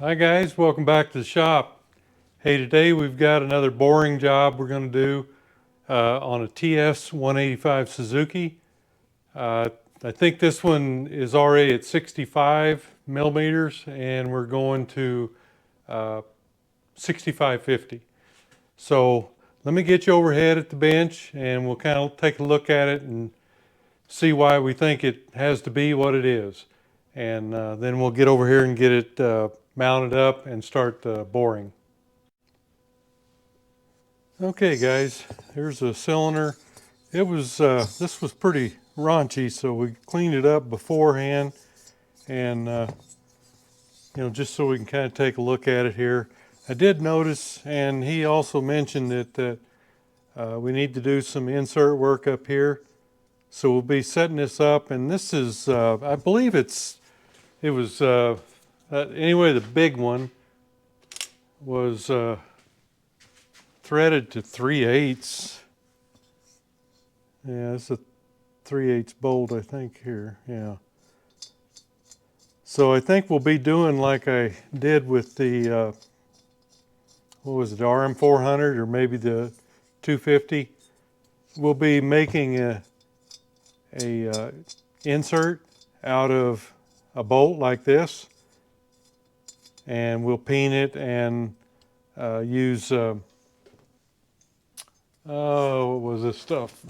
Hi guys, welcome back to the shop. Hey, today we've got another boring job we're going to do on a TS185 Suzuki. I think this one is already at 65 millimeters and we're going to 6550. So let me get you overhead at the bench and we'll kind of take a look at it and see why we think it has to be what it is. And then we'll get over here and get it mounted up and start boring. Okay guys, here's a cylinder. It was this was pretty raunchy, so we cleaned it up beforehand, and just so we can kind of take a look at it here. I did notice, and he also mentioned that we need to do some insert work up here. So we'll be setting this up, and this is I believe it was anyway, the big one was threaded to 3/8. Yeah, it's a 3/8 bolt, I think, here. Yeah. So I think we'll be doing like I did with the what was it, RM400 or maybe the 250. We'll be making a insert out of a bolt like this, and we'll peen it and use what was this stuff?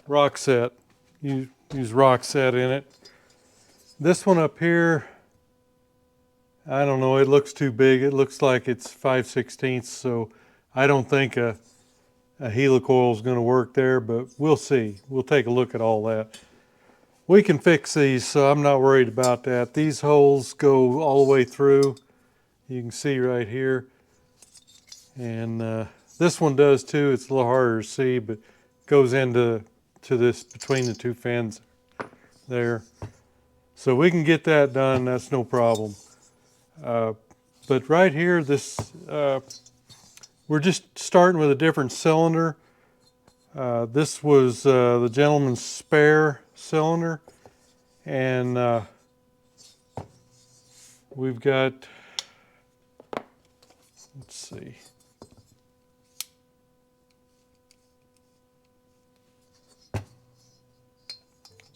Rock set. Use rock set in it. This one up here, I don't know, it looks too big. It looks like it's 5/16, so I don't think a helicoil is going to work there, but we'll see. We'll take a look at all that. We can fix these, so I'm not worried about that. These holes go all the way through. You can see right here. And this one does too. It's a little harder to see, but goes into this between the two fins there. So we can get that done. That's no problem. But right here, this we're just starting with a different cylinder. This was the gentleman's spare cylinder, and we've got, let's see.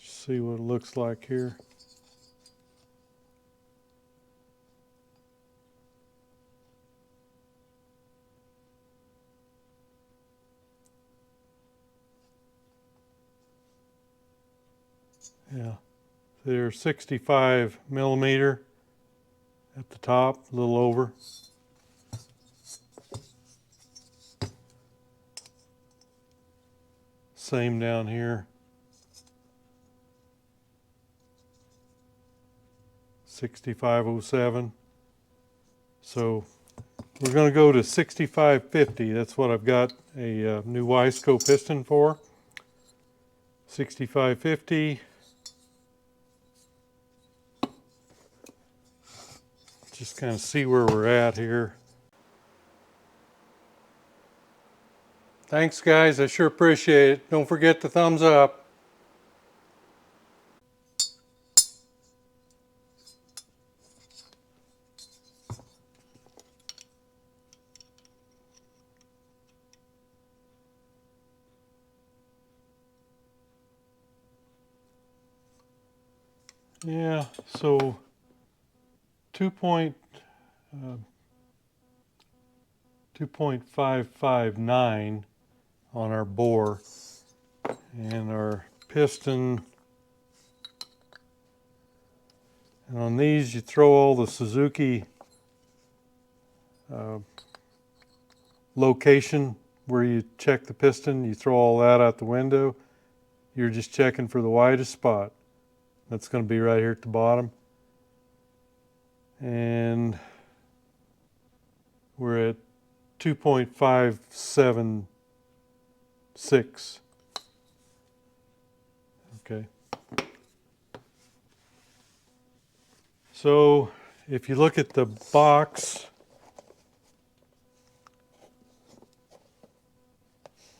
See what it looks like here. Yeah, they're 65 millimeter at the top, a little over. Same down here. 6507. So we're going to go to 6550. That's what I've got a new Wiseco piston for. 6550. Just kind of see where we're at here. Thanks guys, I sure appreciate it. Don't forget the thumbs up. Yeah, so 2.559 on our bore, and our piston. And on these, you throw all the Suzuki location where you check the piston, you throw all that out the window. You're just checking for the widest spot. That's going to be right here at the bottom. And we're at 2.576. Okay. So if you look at the box,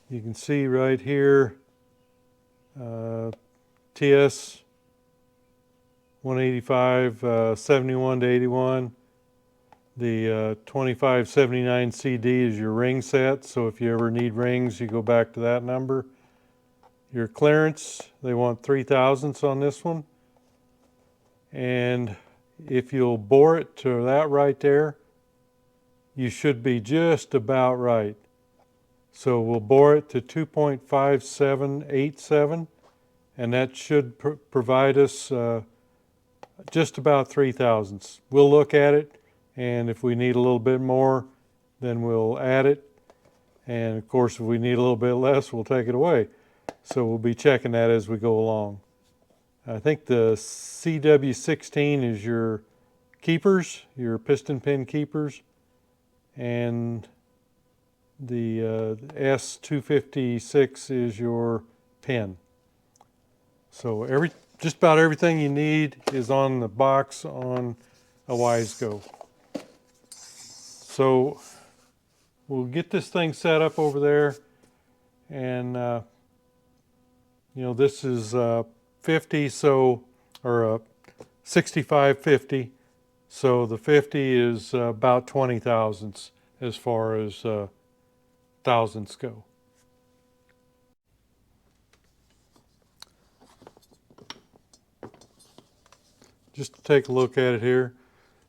you can see right here TS 185 71 to 81. The 2579 CD is your ring set, so if you ever need rings, you go back to that number. Your clearance, they want 3 thousandths on this one. And if you'll bore it to that right there, you should be just about right. So we'll bore it to 2.5787, and that should provide us just about 3 thousandths. We'll look at it, and if we need a little bit more, then we'll add it. And of course, if we need a little bit less, we'll take it away. So we'll be checking that as we go along. I think the CW16 is your keepers, your piston pin keepers, and the S256 is your pin. So just about everything you need is on the box on a Wiseco. So we'll get this thing set up over there, and you know, this is 50, so, or 6550. So the 50 is about 20 thousandths as far as thousandths go. Just to take a look at it here,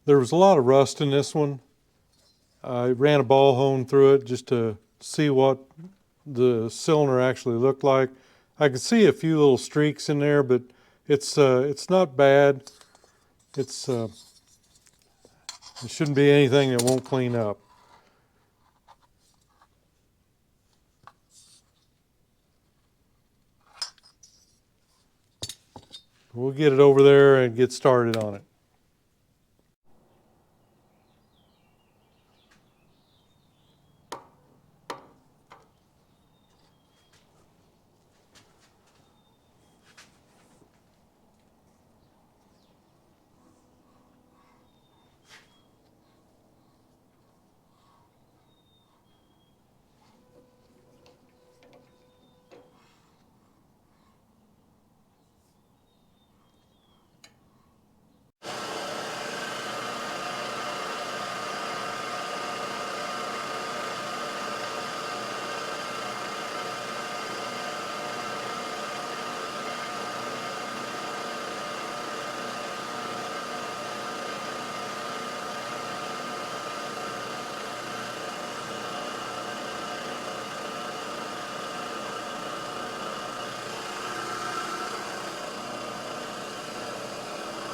there was a lot of rust in this one. I ran a ball hone through it just to see what the cylinder actually looked like. I could see a few little streaks in there, but it's not bad. It shouldn't be anything that won't clean up. We'll get it over there and get started on it.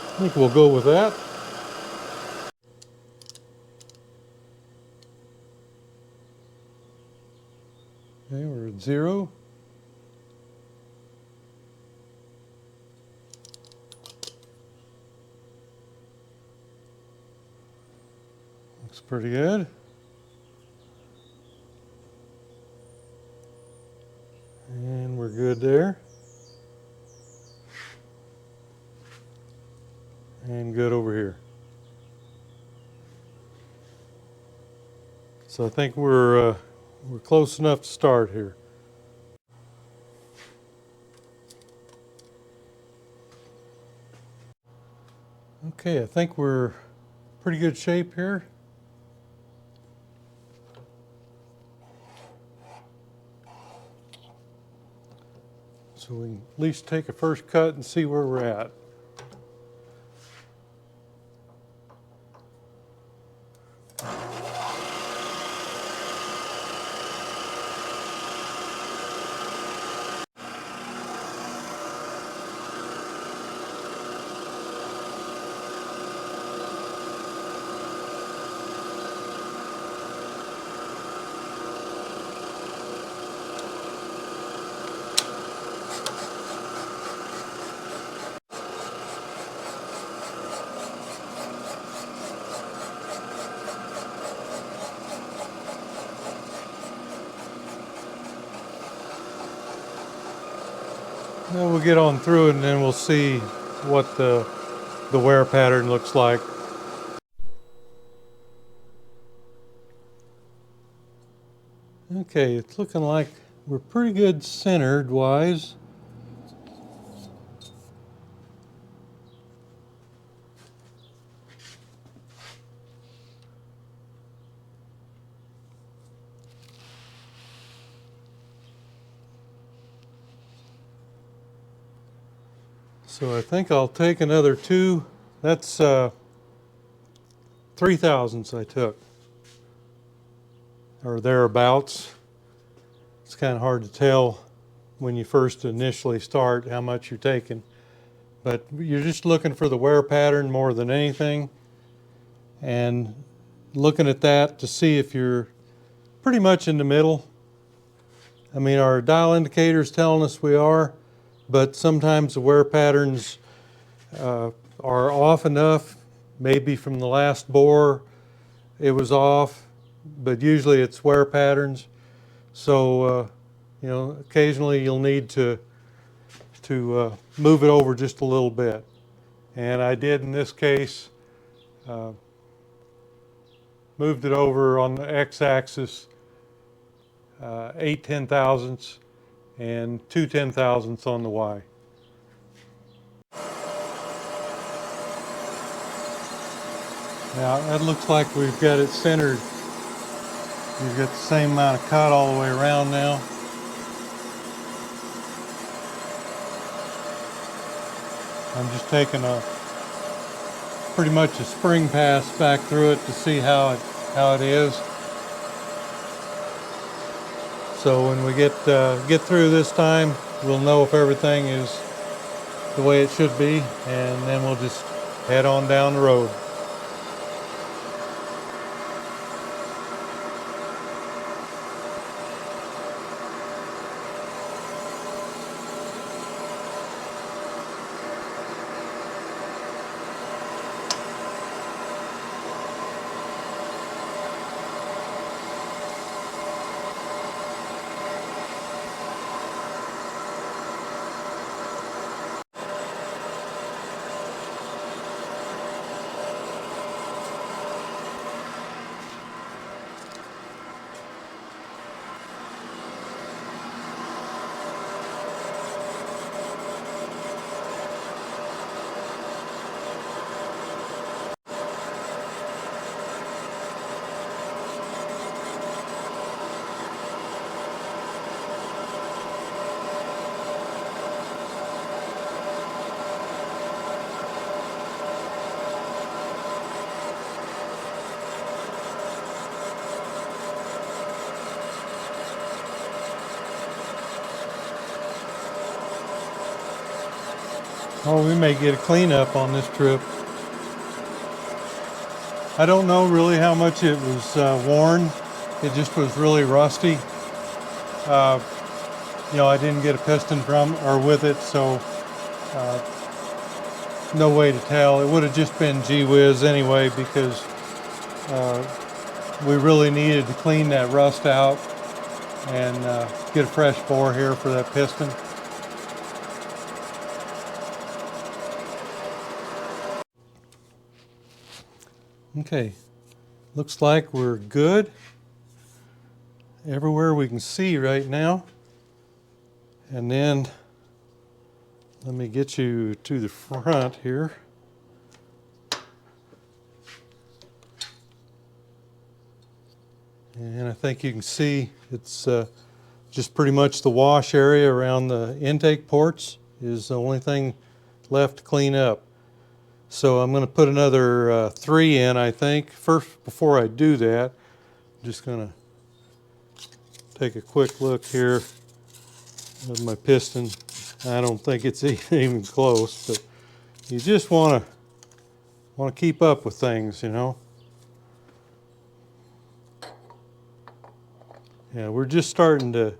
I think we'll go with that. Okay, we're at 0. Looks pretty good. And we're good there. And good over here. So I think we're close enough to start here. Okay, I think we're pretty good shape here. So we can at least take a first cut and see where we're at. Then we'll get on through it and then we'll see what the wear pattern looks like. Okay, it's looking like we're pretty good centered wise. So I think I'll take another 2. That's 3 thousandths I took, or thereabouts. It's kind of hard to tell when you first initially start how much you're taking, but you're just looking for the wear pattern more than anything, and looking at that to see if you're pretty much in the middle. I mean, our dial indicator's telling us we are, but sometimes the wear patterns are off enough. Maybe from the last bore it was off, but usually it's wear patterns. So you know, occasionally you'll need to move it over just a little bit, and I did in this case. Moved it over on the x-axis 8 10,000ths and 2 10,000ths on the y. Now that looks like we've got it centered. We've got the same amount of cut all the way around now. I'm just taking pretty much a spring pass back through it to see how it is. So when we get through this time, we'll know if everything is the way it should be, and then we'll just head on down the road. Oh, we may get a cleanup on this trip. I don't know really how much it was worn. It just was really rusty. You know, I didn't get a piston from or with it, so no way to tell. It would have just been gee whiz anyway, because we really needed to clean that rust out and get a fresh bore here for that piston. Okay, looks like we're good everywhere we can see right now. And then let me get you to the front here. And I think you can see it's just pretty much the wash area around the intake ports is the only thing left to clean up. So I'm going to put another 3 in, I think. First, before I do that, I'm just going to take a quick look here at my piston. I don't think it's even close, but you just want to keep up with things, you know. Yeah, we're just starting to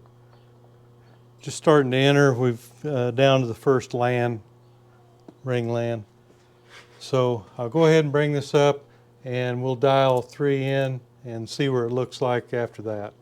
enter. We've down to the first land, ring land. So I'll go ahead and bring this up, and we'll dial 3 in and see where it looks like after that.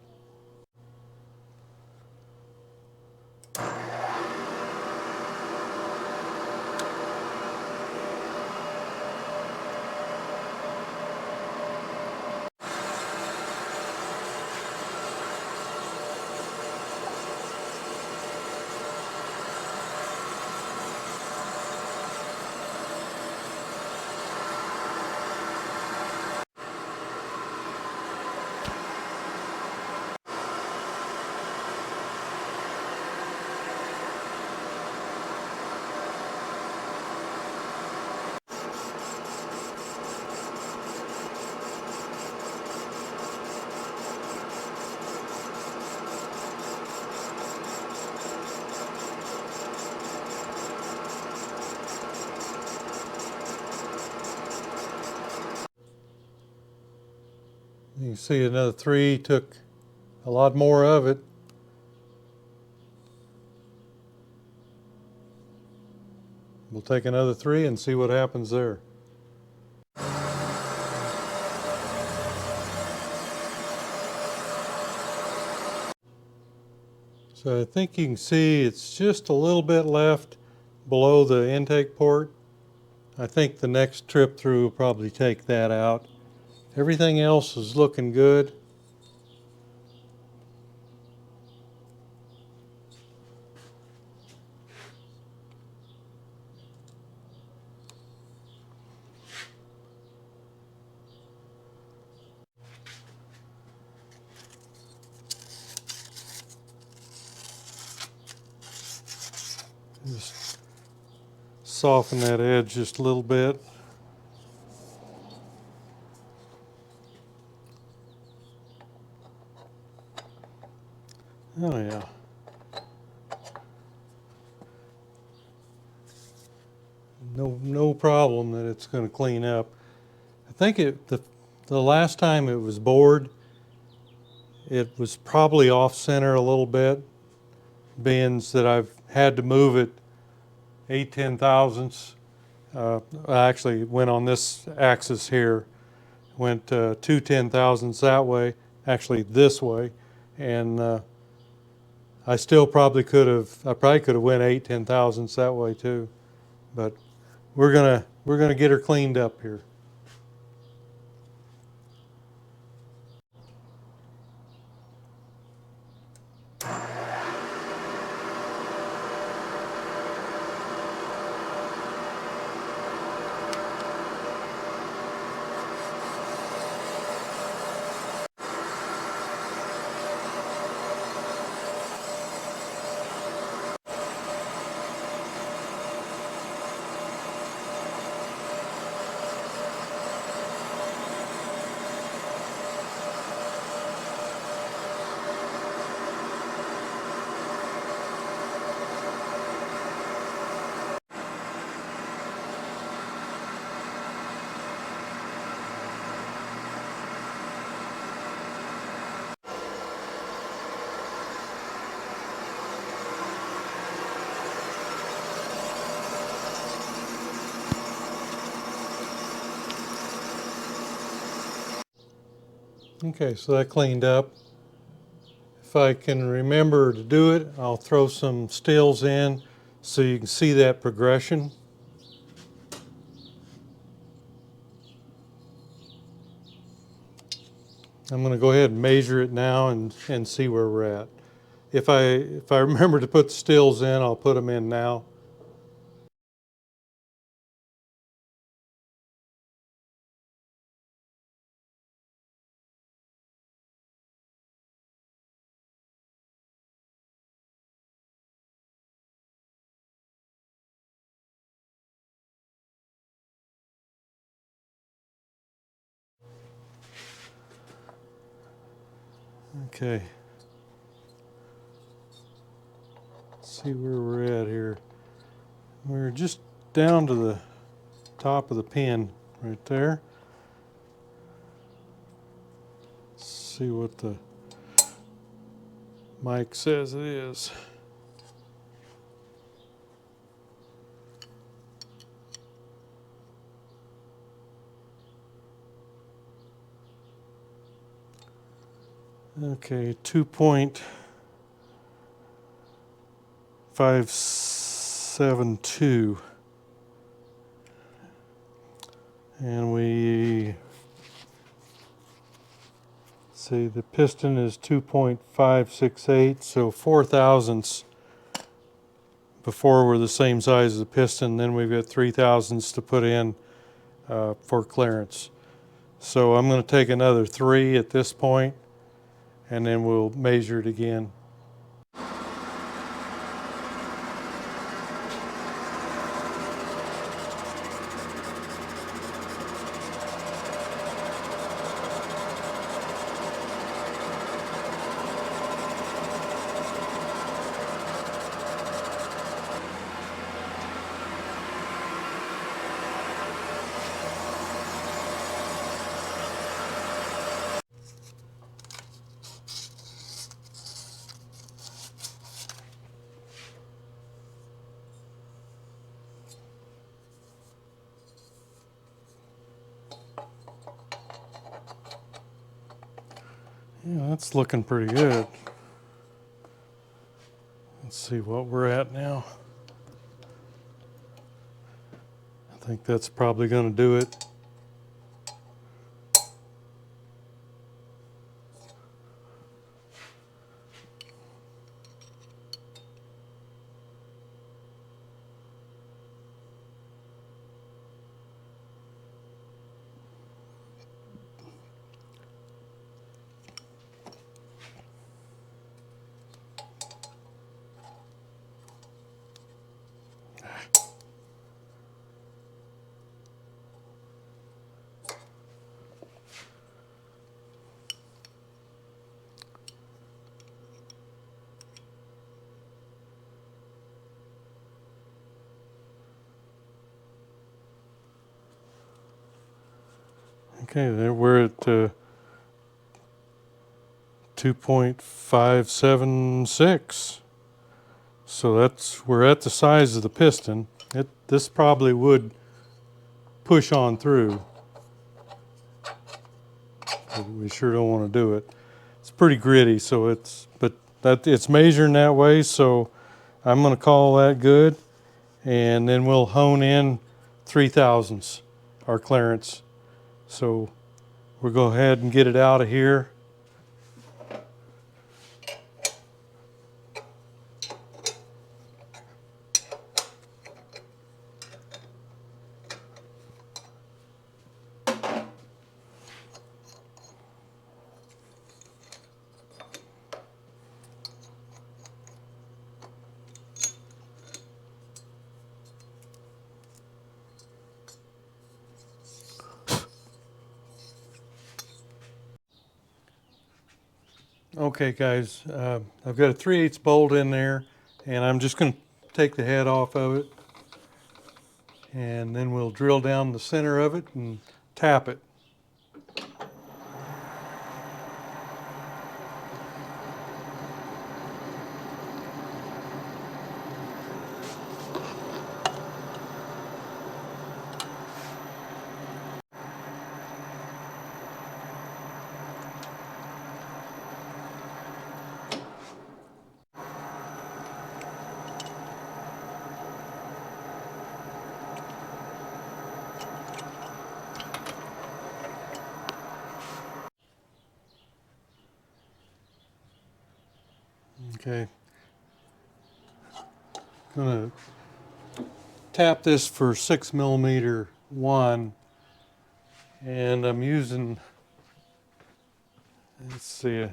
You can see another 3 took a lot more of it. We'll take another 3 and see what happens there. So I think you can see it's just a little bit left below the intake port. I think the next trip through will probably take that out. Everything else is looking good. Just soften that edge just a little bit. Oh yeah. No problem that it's going to clean up. I think the last time it was bored, it was probably off center a little bit, being that I've had to move it 8/10 thousandths. I actually went on this axis here, went 2/10 thousandths that way, actually this way, and I still probably could have. I probably could have went 8/10 thousandths that way too, but we're gonna get her cleaned up here. Okay, so that cleaned up. If I can remember to do it, I'll throw some stills in so you can see that progression. I'm going to go ahead and measure it now and see where we're at. If I remember to put the stills in, I'll put them in now. Okay. Let's see where we're at here. We're just down to the top of the pin right there. Let's see what the mic says it is. Okay, 2.572. And we see the piston is 2.568, so 4 thousandths before we're the same size as the piston. Then we've got 3 thousandths to put in for clearance. So I'm going to take another 3 at this point, and then we'll measure it again. Yeah, that's looking pretty good. Let's see what we're at now. I think that's probably going to do it. Okay, there we're at 2.576. So we're at the size of the piston. This probably would push on through. But we sure don't want to do it. It's pretty gritty, so it's measuring that way, so I'm going to call that good, and then we'll hone in 3/1000ths, our clearance. So we'll go ahead and get it out of here. Okay guys, I've got a 3/8 bolt in there, and I'm just going to take the head off of it, and then we'll drill down the center of it and tap it. Okay, gonna tap this for 6mm 1, and I'm using, let's see, a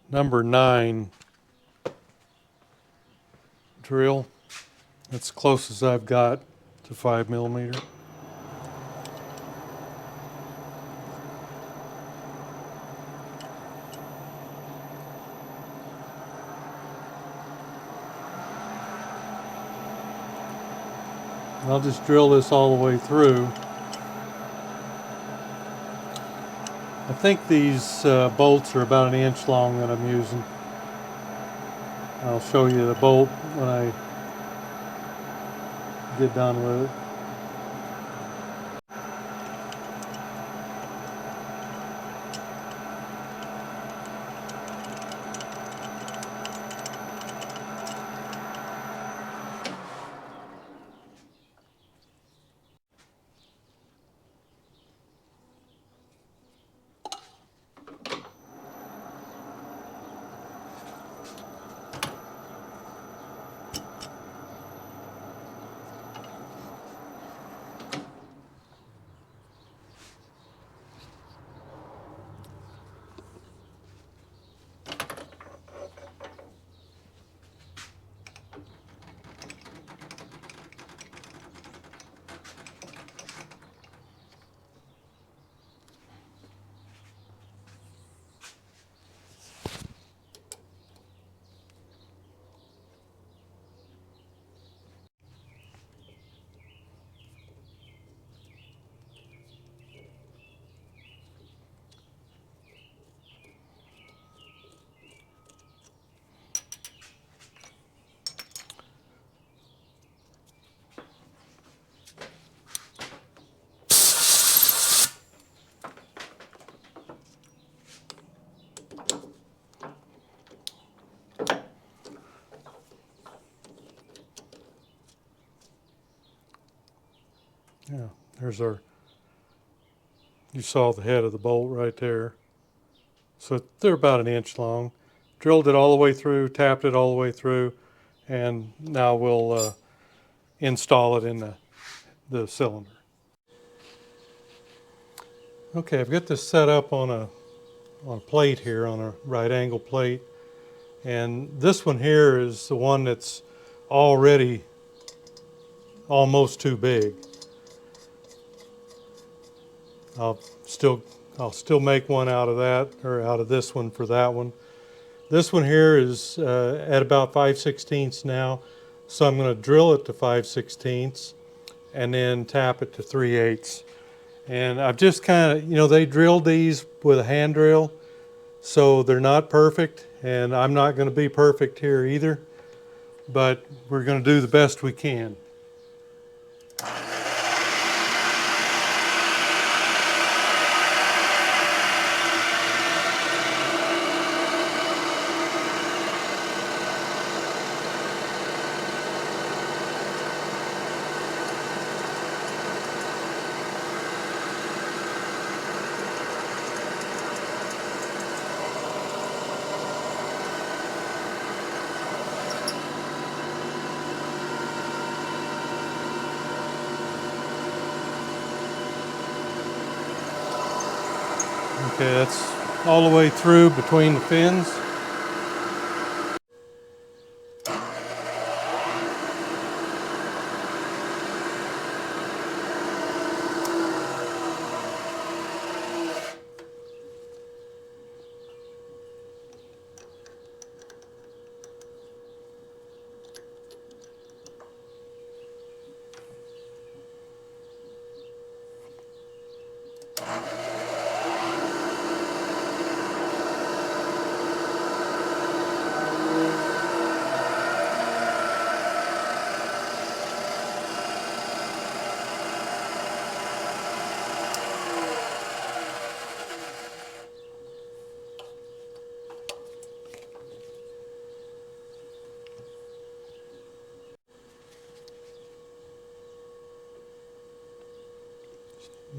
number 9 drill. That's close as I've got to 5mm. I'll just drill this all the way through. I think these bolts are about 1 inch long that I'm using. I'll show you the bolt when I get done with it. Yeah, there's our, you saw the head of the bolt right there. So they're about an inch long. Drilled it all the way through, tapped it all the way through, and now we'll install it in the cylinder. Okay, I've got this set up on a plate here, on a right angle plate. And this one here is the one that's already almost too big. I'll still make one out of that, or out of this one for that one. This one here is at about 5/16 now, so I'm going to drill it to 5/16 and then tap it to 3/8. And I've just kind of, you know, they drilled these with a hand drill, so they're not perfect, and I'm not going to be perfect here either, but we're going to do the best we can. Okay, that's all the way through between the fins.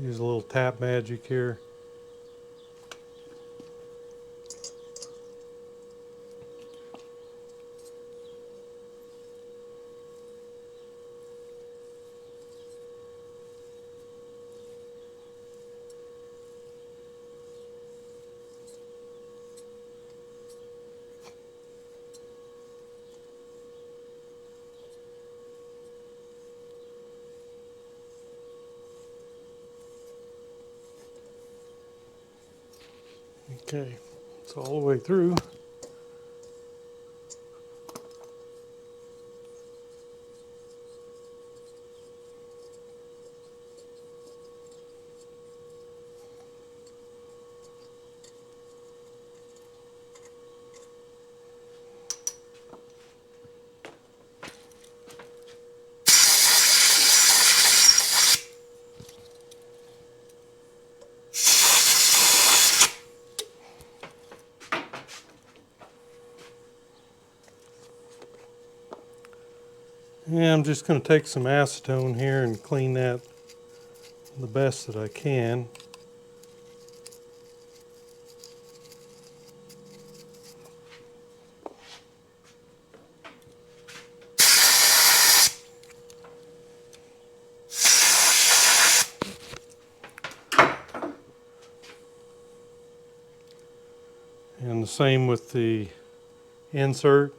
Use a little tap magic here. Okay, it's all the way through. Yeah, I'm just going to take some acetone here and clean that the best that I can. And the same with the insert.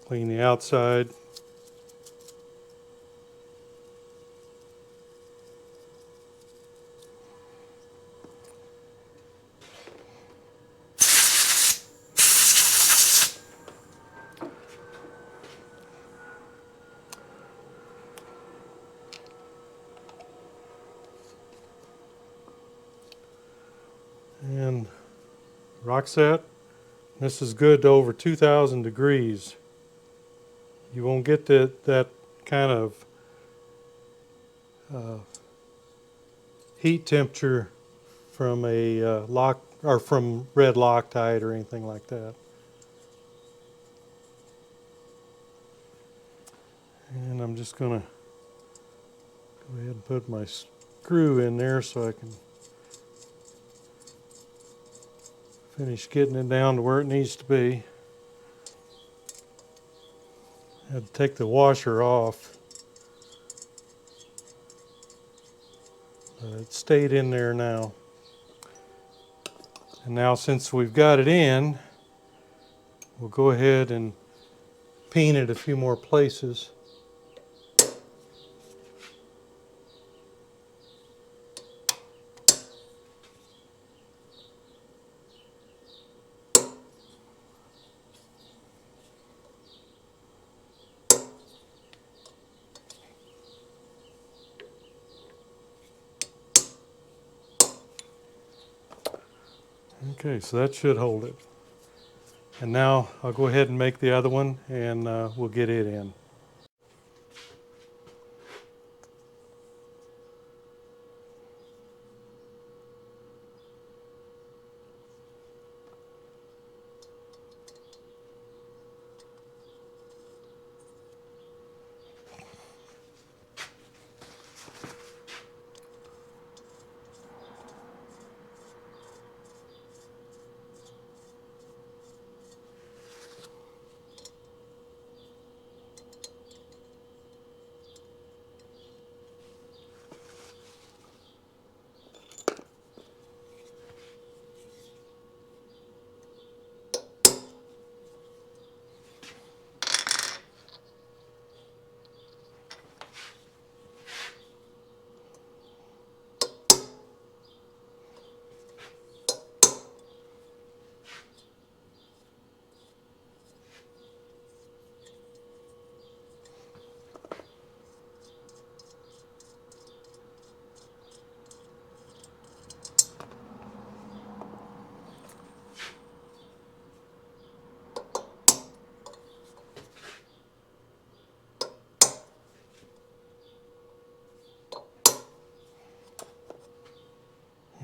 Clean the outside. And rock set. This is good to over 2,000 degrees. You won't get that kind of heat temperature from a lock, or from red Loctite or anything like that. And I'm just going to Go ahead and put my screw in there so I can finish getting it down to where it needs to be. I had to take the washer off. It stayed in there now. And now since we've got it in, we'll go ahead and peen it a few more places. Okay, so that should hold it. And now I'll go ahead and make the other one and we'll get it in.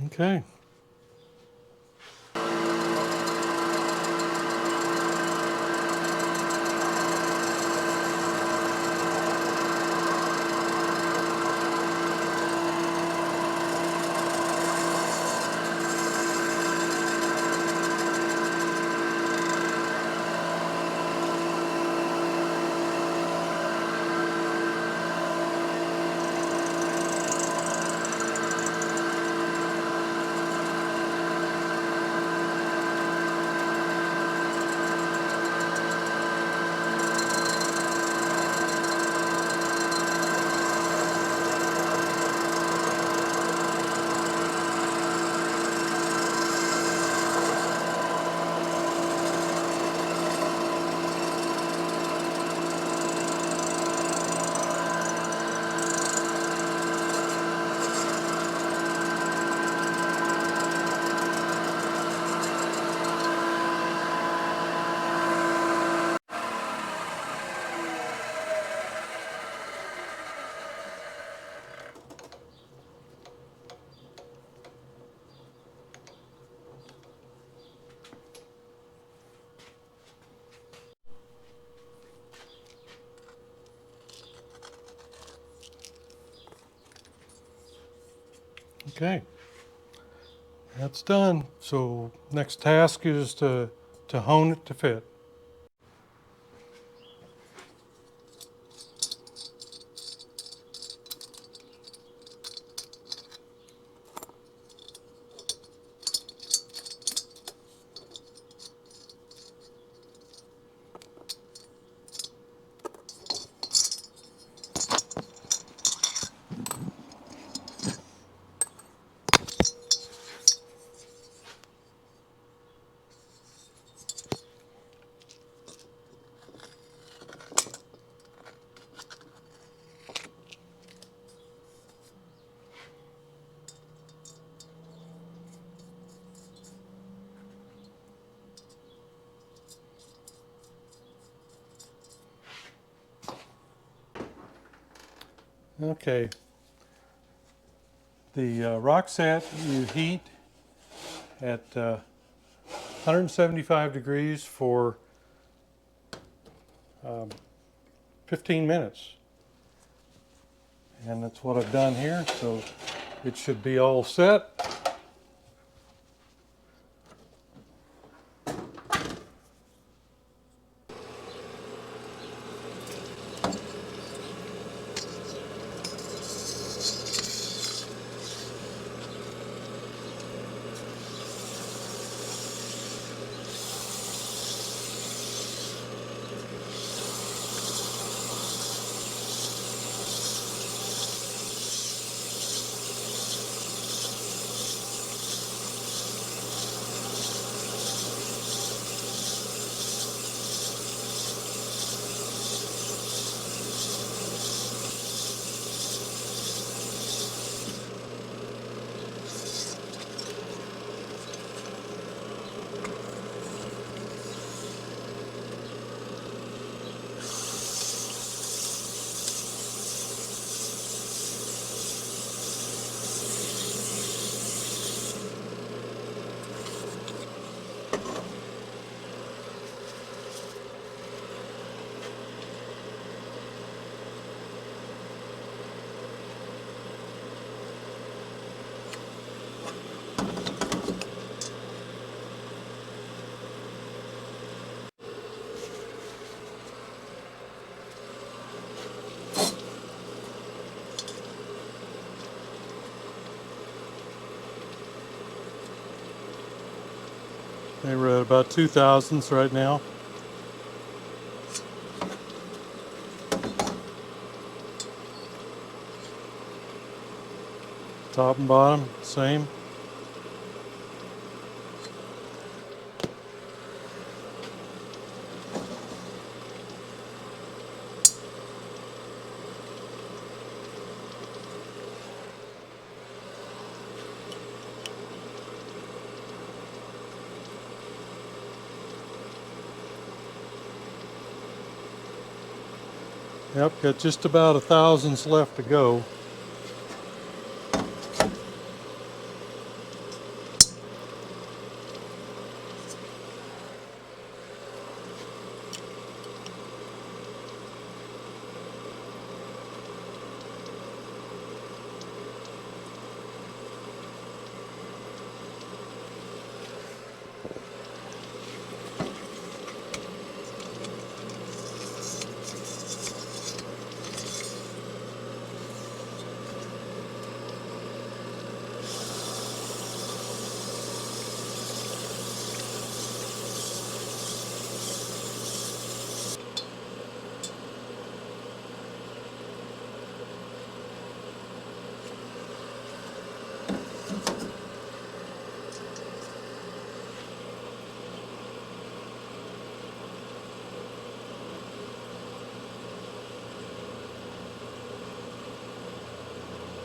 Okay. Okay, that's done. So next task is to hone it to fit. Okay, the rock set you heat at 175 degrees for 15 minutes. And that's what I've done here, so it should be all set. They were at about 2 thousandths right now. Top and bottom, same. Yep, got just about 1 thousandths left to go.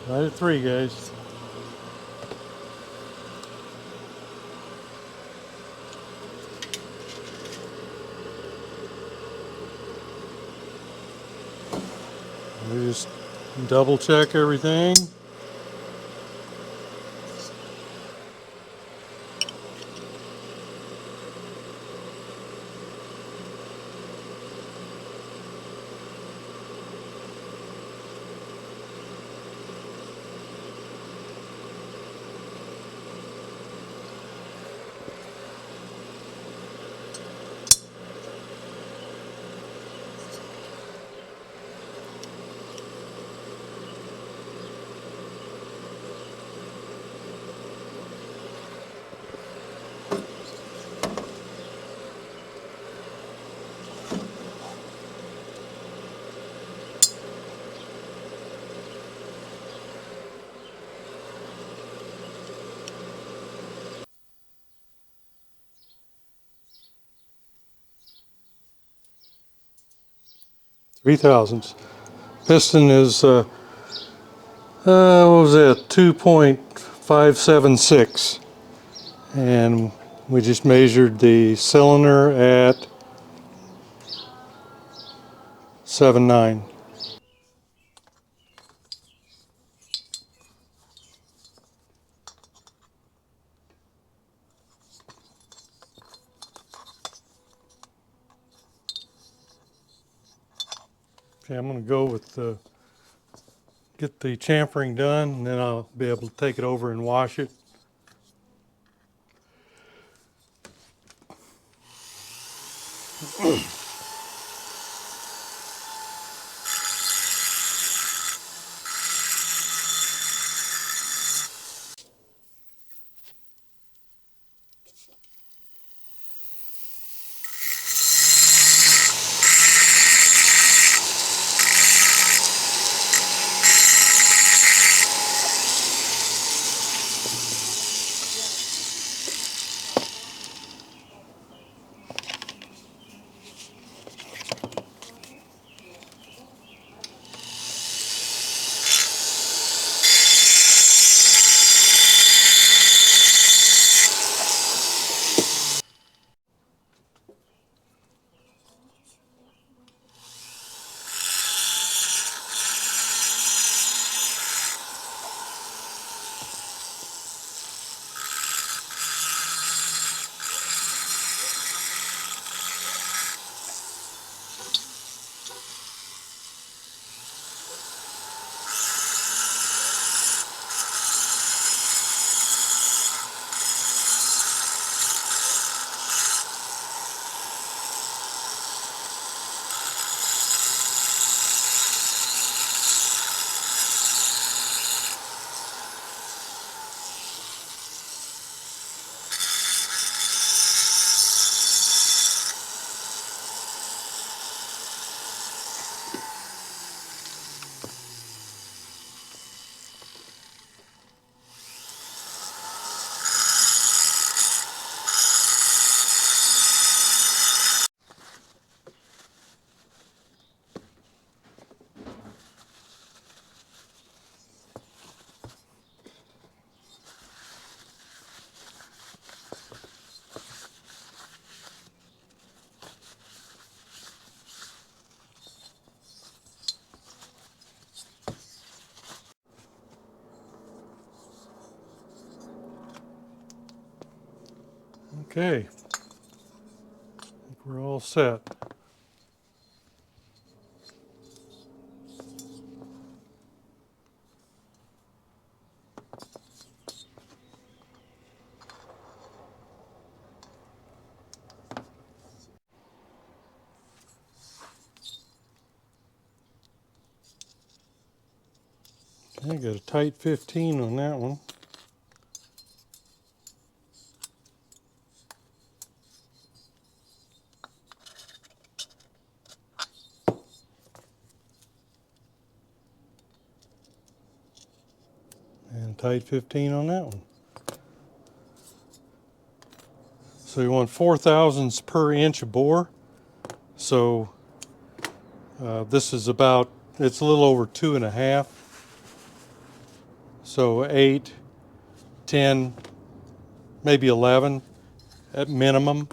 Right at 3, guys. We just double check everything. Three thousandths. Piston is what was it? 2.576, and we just measured the cylinder at 7.9. Okay, I'm going to go with get the chamfering done, and then I'll be able to take it over and wash it. Okay, I think we're all set. I got a tight 15 on that one. And tight 15 on that one. So you want 4/1000ths per inch of bore. So this is about, it's a little over 2.5. So 8, 10, maybe 11 at minimum.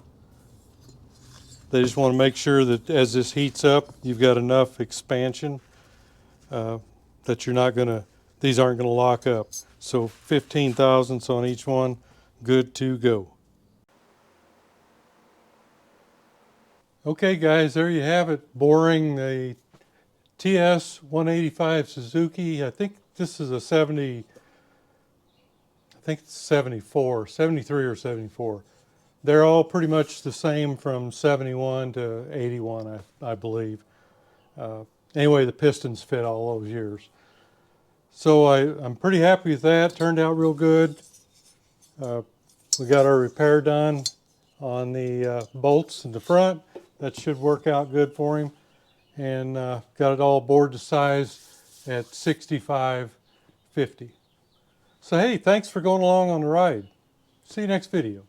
They just want to make sure that as this heats up, you've got enough expansion that you're not going to, these aren't going to lock up. So 15/1000ths on each one, good to go. Okay guys, there you have it, boring the TS185 Suzuki. I think this is a 70, I think it's 74, 73 or 74. They're all pretty much the same from 71 to 81, I believe. Anyway, the pistons fit all those years. So I'm pretty happy with that. Turned out real good. We got our repair done on the bolts in the front. That should work out good for him. And got it all bored to size at 65/50. So hey, thanks for going along on the ride. See you next video.